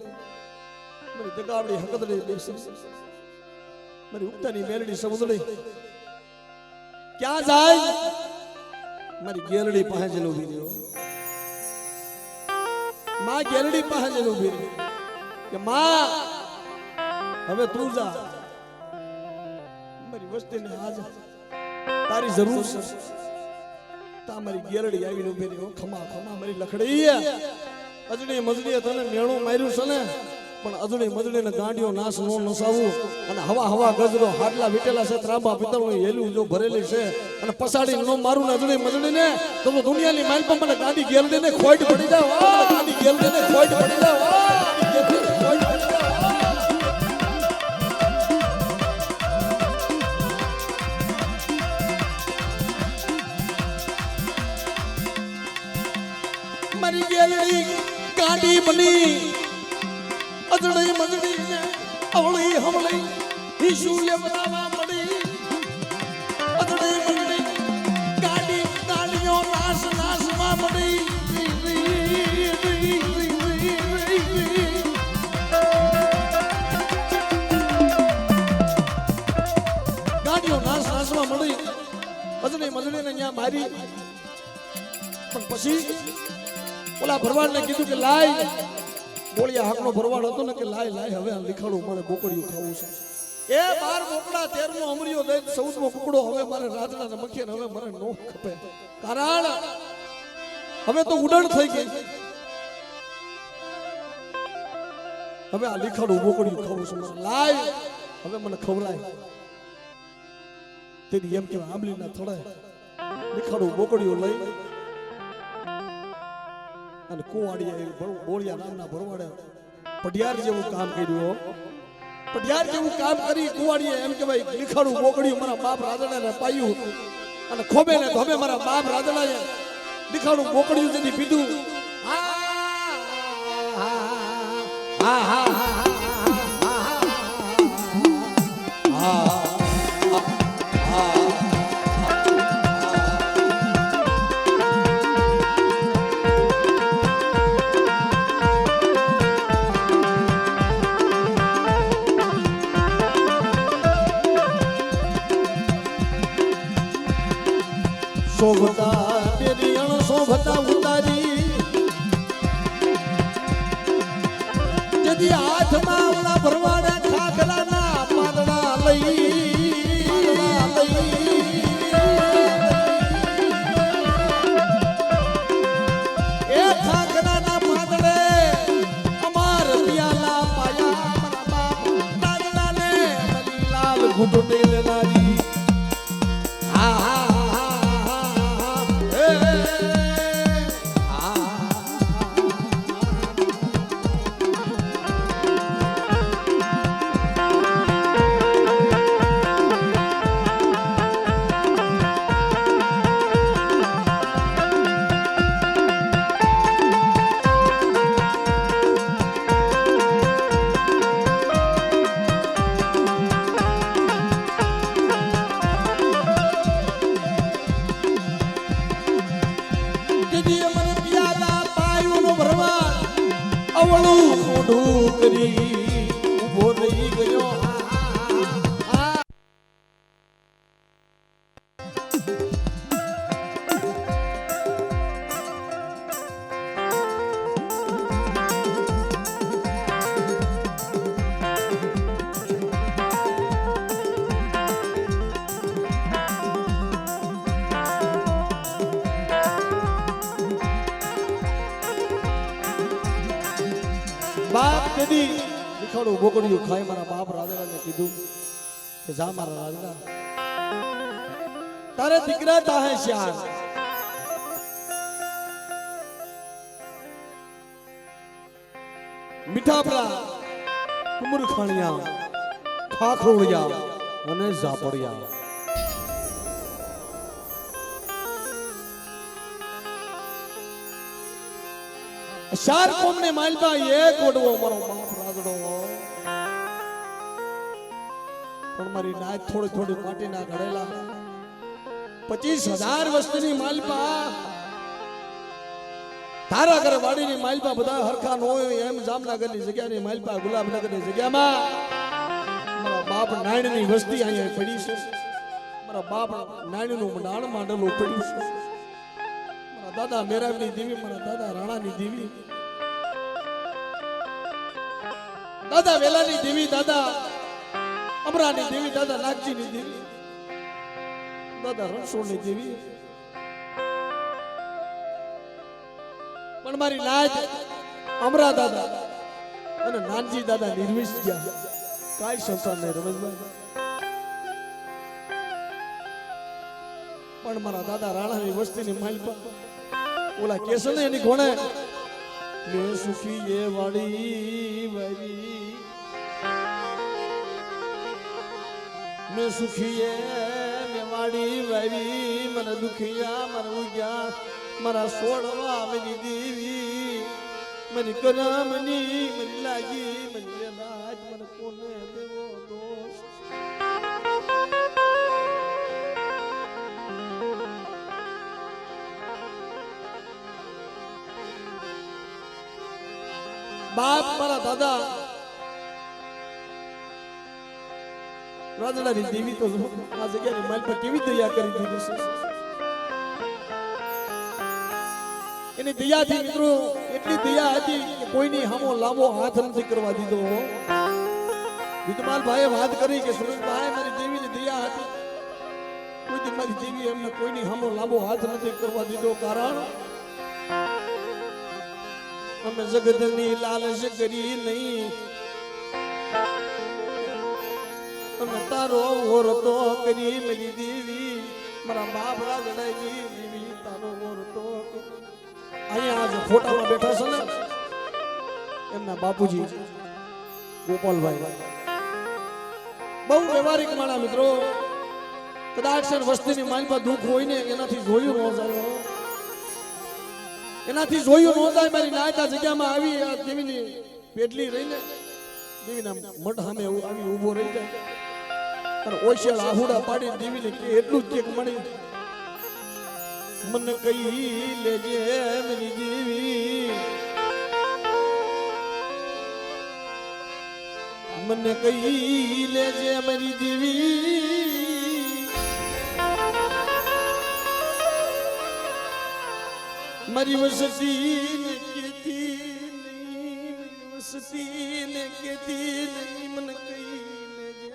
મારી દગાવડી હકદડી બેસી મારી ઉગતાની મેરડી સમુદ્રી ક્યાં જાય મારી ગેરડી પાસે જઈને ઊભી રહ્યો માં ગેરડી પાસે જઈને ઊભી રહી કે માં હવે તું જા મારી વસ્તીને આજ તારી જરૂર છે તા મારી ગેરડી આવીને ઊભી રહી ખમા ખમા મારી લખડી અજડી મજડી તને મેણું માર્યું છે ને પણ અજડી મજડીને ગાંડીઓ નાશ નો નસાવું અને હવા હવા ગજરો હાડલા વીટેલા છે ત્રાંબા પિત્તળનું હેલું જો ભરેલી છે અને પસાડી નો મારું ને અજડી મજડીને તો દુનિયાની માઇલ પર મને ગાંડી ગેરડીને ખોટ પડી જાવ ગાંડી ગેરડીને ખોટ પડી જાવ મારી ગેરડી ગાંડી બની અજડી મજડી ને અવળી હમળી ઈશુ લે બનાવા મળી અજડી મજડી ગાડી ગાડીઓ નાશ નાશમાં મળી ગાડીઓ નાશ નાશમાં મળી અજડી મજડી ને ત્યાં મારી પણ પછી ઓલા ભરવાડને કીધું કે લાય બોળિયા હાકનો ભરવાડ હતો ને કે લાય લાય હવે આ લીખાડું મારે બોકડીયું ખાવું છે એ 12 બોકડા 13નો અમરીઓ દઈ 14મો કુકડો હવે મારે રાતના મખે હવે મારે નો ખપે કારણ હવે તો ઉડણ થઈ ગઈ હવે આ લીખાડું બોકડીયું ખાવું છે મારે લાય હવે મને ખવરાય તેની એમ કે આંબલીના થડે લીખાડું બોકડીયું લઈ અને કુવાડીયા બોળિયા નામના ભરવાડે પઢિયાર જેવું કામ કર્યું પઢિયાર જેવું કામ કરી કુવાડીએ એમ કે ભાઈ લીખાડું બોકડ્યું મારા બાપ રાજાને પાયું અને ખોબે ને ધોબે મારા બાપ રાજાએ લીખાડું બોકડ્યું જેથી પીધું શોભતા તેરી અણ શોભતા ઉતારી જદી હાથમાં ઓલા ભરવાડા ખાખરાના પાંદડા લઈ એ ખાખરાના પાંદડે અમાર પિયાલા પાયા મારા બાપ દાદાને લાલ ઘૂંટડે લેનારી અવળું મોઢું કરી ઉભો રહી ગયો બાપ કદી લીખાડું બોકડીયું ખાઈ મારા બાપ રાજાને કીધું કે જા મારા રાજા તારે દીકરા તાહે શ્યાર મીઠાપરા કુમર ખાણિયા ખાખરોળિયા અને ઝાપડિયા ચાર કોમને માલબા એક ઓડવો મારો બાપ રાગડો પણ મારી નાચ થોડી થોડી માટીના ઘડેલા 25,000 વસ્તીની માલબા તારા ઘરે વાડીની માલબા બધા હરખા ન હોય એમ જામનગરની જગ્યાની માલબા ગુલાબનગરની જગ્યામાં મારા બાપ નાયણની વસ્તી અહીંયા પડી છે, મારા બાપ નાયણનું મંડાણ માંડેલું પડ્યું છે, મારા દાદા મેરાબની દેવી, મારા દાદા રાણાની દેવી, દાદા વેલાની દેવી, દાદા અમરાની દેવી, દાદા નાગજીની દેવી, દાદા રણછોડની દેવી, પણ મારી નાચ અમરા દાદા અને નાનજી દાદા નિર્વિષ ગયા, કાંઈ સંસાર નહીં રમેશભાઈ. પણ મારા દાદા રાણાની વસ્તીની માલ પર ઓલા કેસો ને એની કોણે મેં સુખી એ વાળી વાળી, મેં સુખી એ મેં વાળી વાળી, મને દુખિયા મને ઉગ્યા મારા સોડવા મની દેવી, મને કરામની મને લાગી મને લાજ, મને કોને દેવો દોષ. બાપ મારા દાદા રાજડાની દેવી તો આ જગ્યાની માલ પર કેવી દયા કરી દીધી છે. એની દયાથી મિત્રો એટલી દયા હતી કે કોઈની સામો લાંબો હાથ નથી કરવા દીધો. વિકમાલ ભાઈએ વાત કરી કે સુરેશભાઈ મારી દેવીની દયા હતી, કોઈથી મારી દેવી એમને કોઈની સામો લાંબો હાથ નથી કરવા દીધો. કારણ અમે જગતની લાલચ કરી નહીં, અમે તારો ઓરતો કરી મારી દેવી, મારા બાપ રાજડાની દેવી તારો ઓરતો કરી. અહીંયા આજે ફોટામાં બેઠા છે ને એમના બાપુજી ગોપાલભાઈ, બહુ વ્યવહારિક માણા મિત્રો. કદાચ વસ્તીની માલમાં દુઃખ હોય ને એનાથી જોયું ન જાય, એનાથી જોયું ન જાય. મારી નાયતા જગ્યામાં આવી આ દેવીની પેટલી રહીને દેવીના મઢ સામે આવી ઊભો રહી જાય અને ઓશિયાળ આહુડા પાડી દેવીને કે એટલું જ કે મળી મને કઈ લેજે મારી દેવી, મને કઈ લેજે મારી દેવી, મારી વસતી ને કેતી નહીં, વસતી ને કેતી નહીં, મને કઈ લેજે.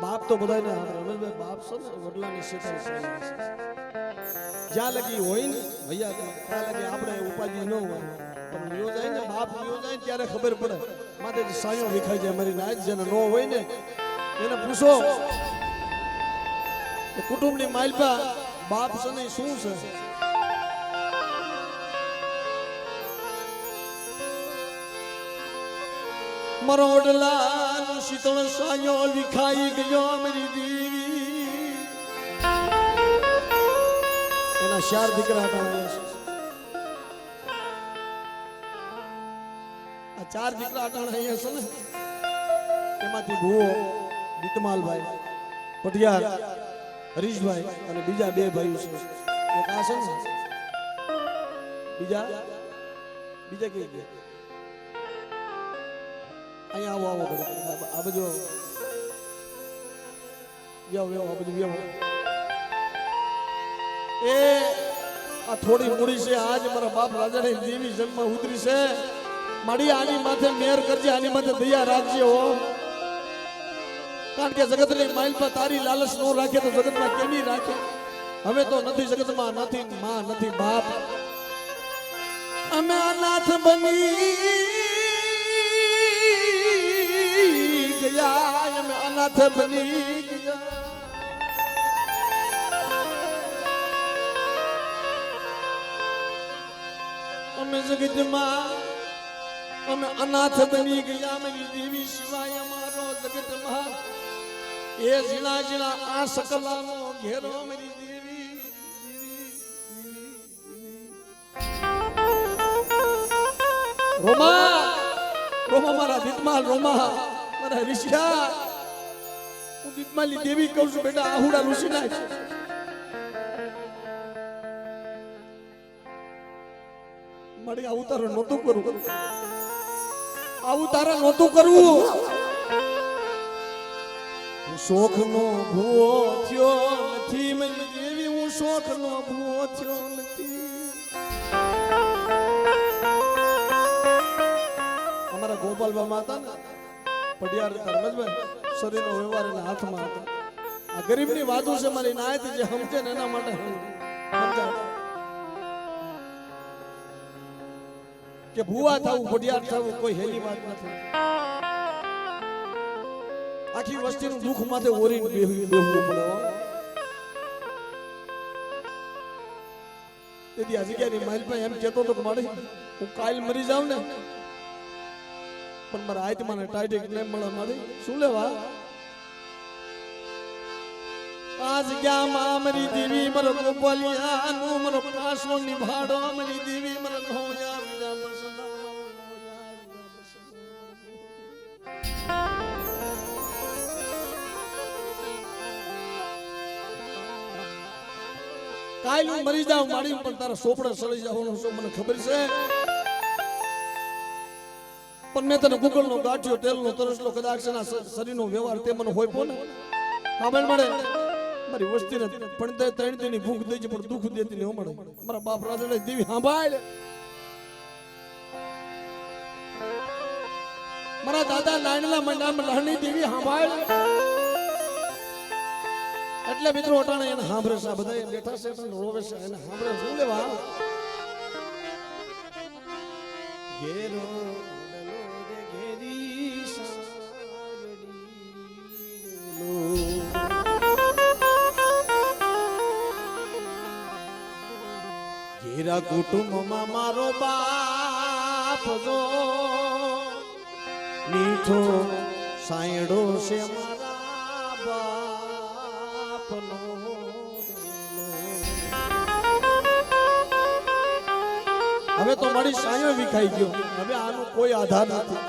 બાપ તો બધાને રમેશભાઈ બાપ છે ને વડલાની શેતર છે, જ્યાં લગી હોય ને ભૈયા ત્યાં લગી આપણે ઉપાધિ ન હોય, પણ લ્યો જાય ને બાપ લ્યો જાય ત્યારે ખબર પડે. માથે સાયો વિખાઈ જાય. મારી નાચ જેને ન હોય ને એને પૂછો કે કુટુંબની માલપા બાપ છે ને શું છે. મારો વડલા શીતળ સાયો વિખાઈ ગયો મારી દેવી, એના 4 દીકરા હતા. આ 4 દીકરા અટાણા અહીંયા છે ને એમાંથી ભૂવો દીતમાલભાઈ પટિયાર હરીશભાઈ અને બીજા 2 ભાઈઓ છે. એક આ છે ને બીજા કે અહીંયા આવો આ બધું આ બધું એ આ થોડી મૂડી છે. આજ મારા બાપ રાજાની દેવી જન્મ ઉતરી છે. મારી આની માથે મેર કરજે, આની માથે દયા રાખજે હો. કારણ કે જગતની માઇલ પર તારી લાલચ નો રાખે તો જગતમાં કેની રાખે. હવે તો નથી જગતમાં, નથી માં નથી બાપ, અમે અનાથ બની ગયા, અમે અનાથ બની ગયા. અમે જગતમાં અમે અનાથ બની ગયા. મારી દેવી સિવાય અમારો જગતમાં એ ઝીણા ઝીણા આ સકલાનો ઘેરો મારી દેવી. રોમા રોમા મારા દીતમાલ, રોમા મારા ઋષિયા, હું દીતમાલી દેવી કહું છું બેટા, આહુડા ઋષિ નાખ. મારી આવું તારે નહોતું કરવું, આવું તારે નહોતું કરવું. હું શોખનો ભૂવો થયો નથી, મારી દેવી હું શોખનો ભૂવો થયો નથી. અમારા ગોપાલબા માતા ને પડિયાર રમજભાઈ શરીરનો વ્યવહાર એના હાથમાં હતો. આ ગરીબની વાતો છે મારી નાયથી જે સમજે ને એના માટે સમજાવ કે ભૂવા થવું પડિયાર થવું કોઈ હેલી વાત નથી. આખી વસ્તીનું દુઃખ માથે ઓરીને બેહવું પડે. તેથી આ જગ્યાની માલભાઈ એમ કહેતો હતો કે મારે હું કાલ મરી જાઉં ને પણ મારા આત્માને ટાઈટિક નહીં મળે. મારી શું લેવા આ જગ્યામાં મારી દેવી મારો ગોપાલિયાનું મારો પાસો નિભાડો. મારી દેવી મારા નોયા કાલ હું મરી જાઉં મારી પણ તારા સોપડે સળી જવાનું છે મને ખબર છે. પણ મેં તને ગુગલનો ગાંઠિયો તેલનો તરસલો કદાચ શરીરનો વ્યવહાર તે મને હોય પોને ખબર મળે. મારી વસ્તીને પણ તે 3 દિનની ભૂખ દઈ છે પણ દુઃખ દેતી નહીં મળે. મારા બાપ રાજા દેવી સાંભાળ, મારા દાદા નાનલા મંડામાં લહણી દેવી સાંભાળ. એટલે મિત્રો અટાણે એને સાંભળે છે, બધા બેઠા છે રોવે છે એને સાંભળે. શું લેવા ઘેરો ઘેરા કુટુંબમાં મારો બાપ જો મીઠો સાયડો છે મારા બાપનો. હવે તો મારી સાયો વિખાઈ ગયો, હવે આનો કોઈ આધાર નથી.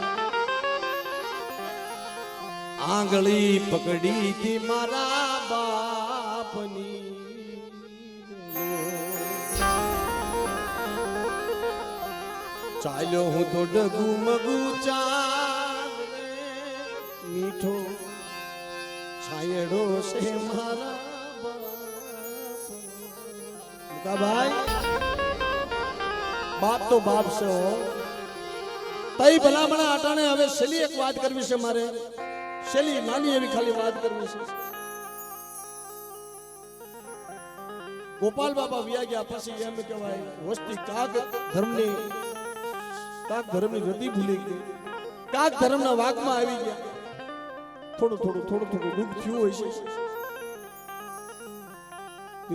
આંગળી પકડી થી મારા બાપની ચાલ્યો હું તો ડગુ મગુ ચાલ મીઠો છાયડો છે મારા ભાઈ. બાપ તો બાપ છે. તઈ ભલામણા આટાણે હવે છેલ્લી એક વાત કરવી છે મારે, છેલ્લી નાની એવી ખાલી વાત કરવી છે. ગોપાલ બાબા વ્યા ગયા પછી એમ કહેવાય વસ્તી કાક ધર્મની ગતિ ભૂલી ગઈ, કાક ધર્મના વાગમાં આવી ગયા. થોડું દુઃખ થયું હોય છે.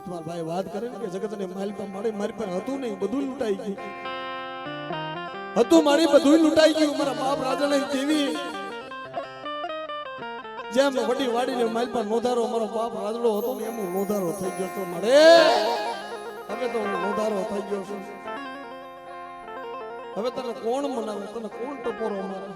તમારા ભાઈ વાત કરે ને કે જગતને માલપા મારી પાસે હતું નહીં, બધું લૂંટાઈ ગયું હતું. મારી બધું લૂંટાઈ ગયું. મારા બાપ રાજાને દેવી જેમ વડી વાડીને માલપા નોધારો મારો બાપ રાજડો હતો ને એમ નોધારો થઈ ગયો તો મળે. હવે તો નોધારો થઈ ગયો છું. હવે તને કોણ મનાવે, તને કોણ ટપોરો મારે?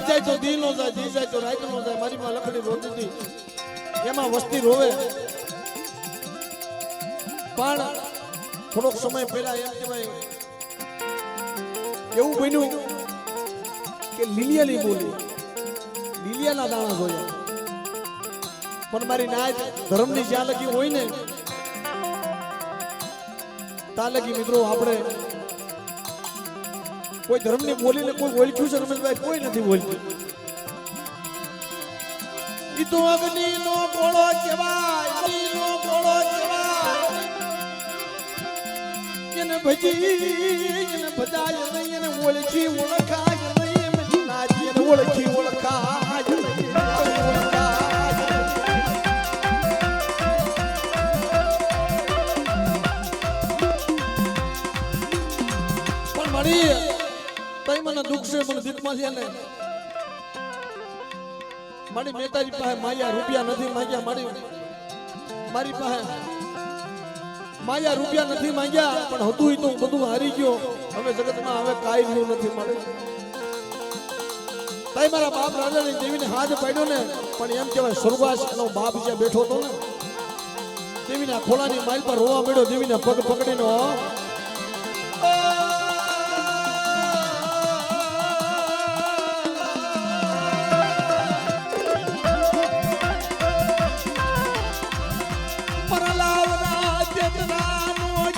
જાય તો દિલ નો જાય, દી જાય તો રાત નો જાય. મારી માં લખડી રોતી એમાં વસ્તી રોવે. પણ થોડોક સમય પહેલા એમ કહેવાય એવું બન્યું કે લીલિયાની બોલી, લીલિયાના દાણા જોયા. પણ મારી નાચ ધર્મની જ્યાં લગી હોય ને ત્યાં લગી મિત્રો આપણે કોઈ ધર્મની બોલીને કોઈ ઓળખ્યું છે રમેશભાઈ? કોઈ નથી ઓળખ્યું. ઈ તો અગ્નિ નો ગોળો કહેવાય, અગ્નિ નો ગોળો કહેવાય. એને ભજી એને ભજાય નહીં, એને ઓળખી ઓળખાય નહીં, એમ નાજી એને ઓળખી ઓળખાય નહીં, ઓળખાય. પણ મારી તઈ મને દુઃખ છે, મને દીકમાં છે ને મારી મેતાજી પાસે માયા રૂપિયા નથી માંગ્યા, મારી પાસે માયા રૂપિયા નથી માંગ્યા, પણ હતું ઈ તો હું બધું હારી ગયો. હવે જગતમાં હવે કાંઈ રહ્યું નથી મળે. તાઈ મારા બાપ રાજાની દેવીને હાથ પાડ્યો ને, પણ એમ કહેવાય સ્વર્ગવાસ એનો બાપ જ્યાં બેઠો હતો ને, દેવીના ખોળાની માઇલ પર રોવા મળ્યો, દેવીના પગ પકડીનો.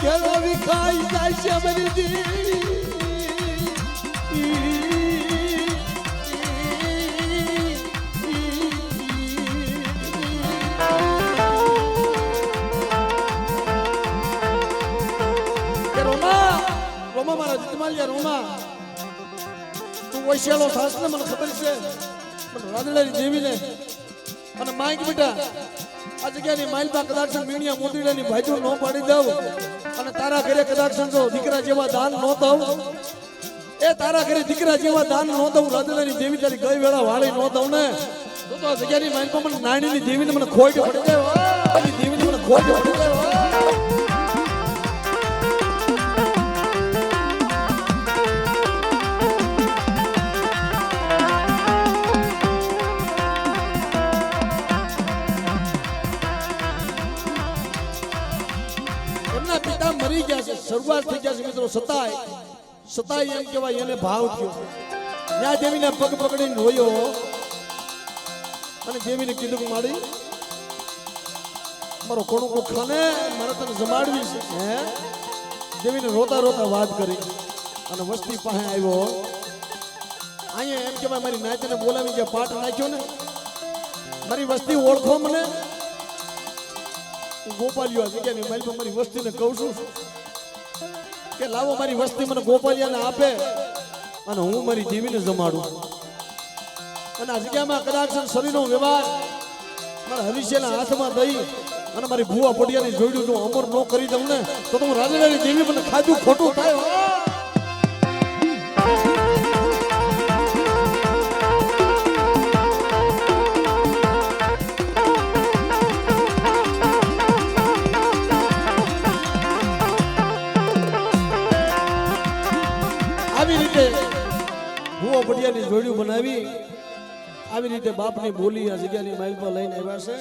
ઘેરો વિખાઈ જાય છે મારી દેવી. રોમા મારા જીતમાલિયા રોમા, તું વૈશાલો થાસ ને મને ખબર છે, પણ રાદડાની દેવીને અને માંગ બેટા આ જગ્યાની માઇલમાં કદાચ મીણિયા મોતીડાની ભાઈઓ ન પાડી દઉં, અને તારા ઘરે કદાચ જો દીકરા જેવા દાન ન દઉં, એ તારા ઘરે દીકરા જેવા દાન ન દઉં, રાદડાની દેવી તારી ગઈ વેળા વાળી ન દઉં ને, તો આ જગ્યાની માઇલમાં મને નાણીની દેવીને મને ખોટ પડી જાય, દેવીને મને ખોટ પડી જાય. પિતા મરી ગયા છે, શરૂઆત થઈ ગયા છે મિત્રો, સતાય એમ કહેવાય એને ભાવ થયો. ત્યાં દેવીને પગ પકડીને રોયો અને દેવીને કીધું કે મારી મારો કોણો ખાને મારે તને જમાડવી છે. હે દેવીને રોતા રોતા વાત કરી અને વસ્તી પાસે આવ્યો. અહીંયા એમ કહેવાય મારી નાચને બોલાવી જે પાઠ નાખ્યો ને, મારી વસ્તી ઓળખો મને. ગોપાલિયો જગ્યાની મારી મારી વસ્તીને કહું છું કે લાવો મારી વસ્તી મને ગોપાલિયાને આપે અને હું મારી દેવીને જમાડું. અને આ જગ્યામાં કદાચ શરીરનો વ્યવહાર મારા હરીશના હાથમાં દઈ અને મારી ભૂવા પડિયાની જોડ્યું જો અમર ન કરી દઉં ને, તો હું રાજાની દેવી મને ખાધું ખોટું થાય. આવી રીતે ભૂવો પડિયાની જોડિયું બનાવી, આવી રીતે બાપની બોલી આ જગ્યાની માઇલ પર લઈને આવ્યા છે.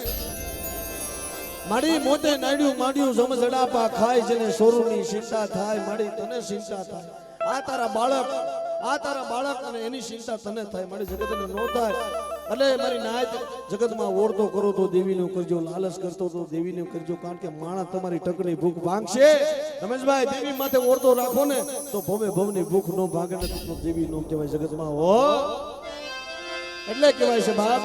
માડી મોતે નાડ્યું માંડ્યું જમ જડાપા ખાય, જેને સોરુની ચિંતા થાય, માડી તને ચિંતા થાય. આ તારા બાળક અને એની ચિંતા તને થાય, મારી જગતને નો થાય. એટલે મારી નાચ જગતમાં ઓળતો કરો તો દેવીનું કરજો, લાલચ કરતો તો દેવીનું કરજો, કારણ કે માણસ તમારી ટકની ભૂખ ભાંગશે. રમેશભાઈ દેવી માથે ઓળતો રાખો ને તો ભવે ભવની ભૂખ નો ભાગે નથી, તો દેવી નો કહેવાય જગતમાં. હો એટલે કહેવાય છે બાપ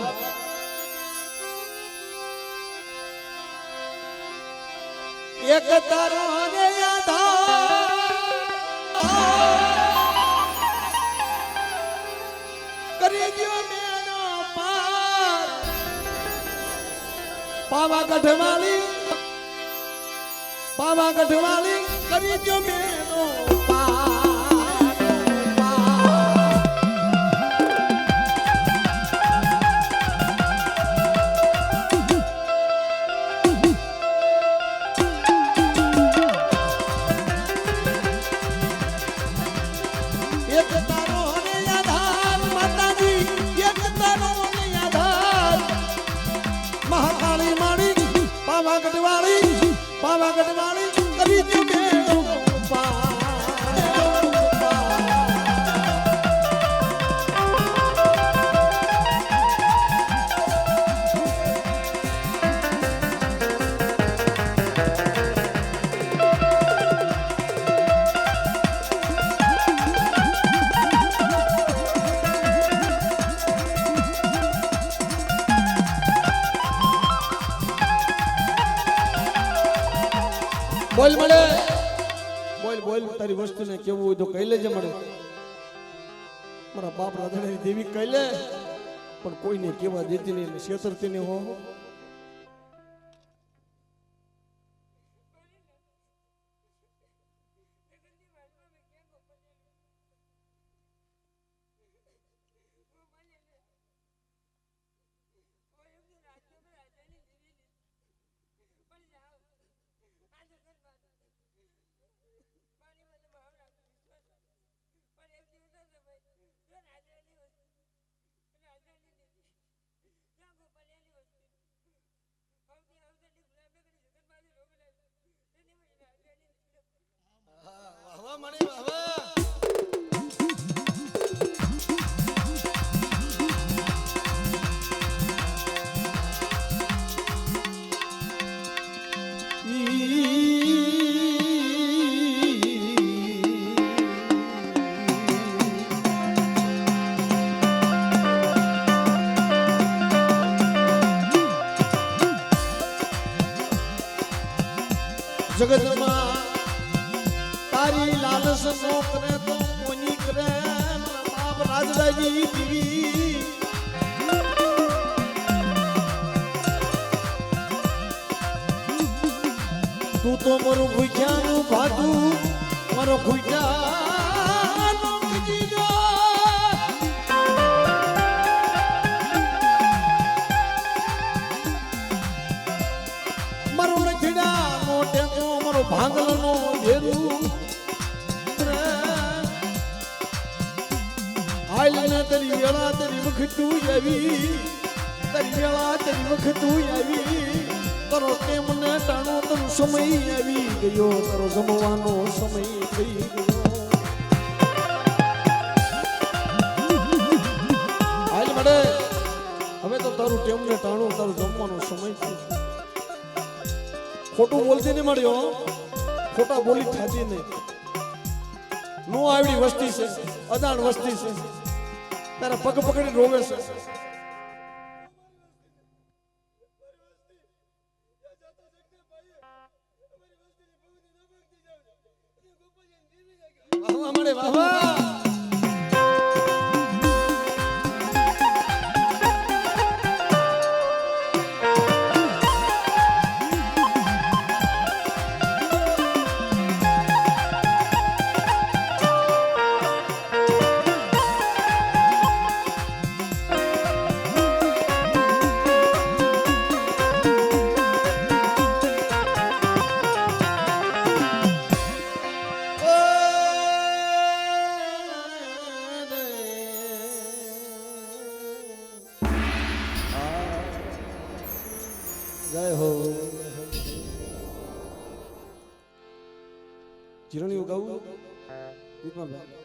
એક તારો ને કરી દ્યો મેનો પાર, પાવાગઢ વાળી કરી દ્યો મેનો પાર. પાવાગઢ વાળી કરી દ્યો મેનો પાર. બોલ મળે બોલ બોલ તારી વસ્તુને કેવું હોય તો કહી લેજે મળે મારા બાપ રાધાની દેવી કહી લે પણ કોઈને કેવા દેતી નહીં છેતરતી નહીં હો જગતમાં તારી લાલસ નો કરે તો કોની કરે બાપ રાજદાજી દીવી તું તો મારું ભૂખ્યાનું ભાગું મારો ભૂખ્યાનો કીધો મારો નખડા ટેકો મારો ભાંગલનો ભેરું હાલને તારી વેળા તારી વખતું આવી તારી વેળા તારી વખતું આવી તારો કેમને ટાણો તારો સમય આવી ગયો તારો જમવાનો સમય થઈ ગયો હાલ મળે હવે તો તારું ટેમને ટાણો તારો જમવાનો સમય થઈ ગયો ખોટું બોલતી નહીં મળ્યો ખોટા બોલી થતી નહીં નો આવડી વસ્તી છે અદાણ વસ્તી છે તારા પગ પકડી રોવે છે વાહ મળે વાહ જય હો જીરણીઓ ગાવું દીપમાભાઈ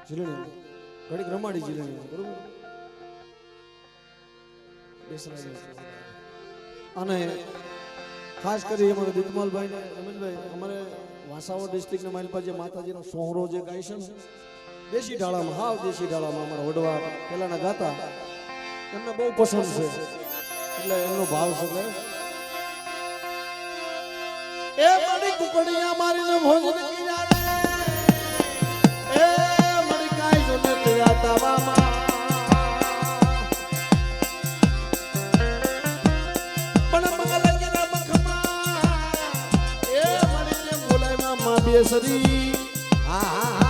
જીરણીઓ ઘડીક રમાડી જીરણીઓ બરોબર અને ખાસ કરી અમારા દીપમાલભાઈ ને રમેશભાઈ અમારે વાસાવડ ડિસ્ટ્રિક્ટ ના માલપા જે માતાજીનો સોહરો જે ગાય છે દેશી ઢાળામાં હાવ દેશી ઢાળામાં અમારા વડવા પેલાના ગાતા એમને બહુ પસંદ છે એટલે એમનો ભાવ છે એ મારી કુકડિયા મારીને ભોજન કીધા રે એ મારી કાઈ જો ને જાતા બામા પણ મંગલ કેરા મખમા એ મારી ને બોલાય મામા બેસરી હા હા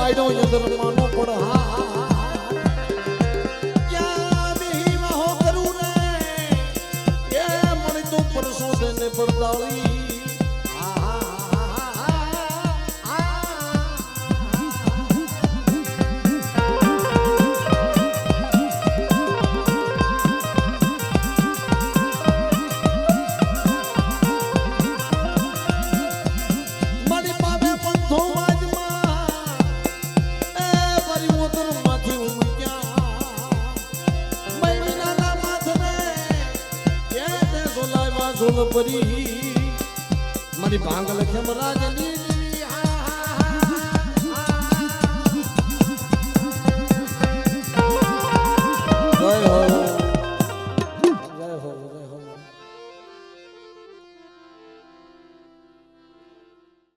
પાડ્યો યંત્ર માનો પણ હા ક્યાં બેહી વાહો કરું ને એ મળી તો પરસોદને પરદાળી પરી મારી ભાંગલ ખેમરાજની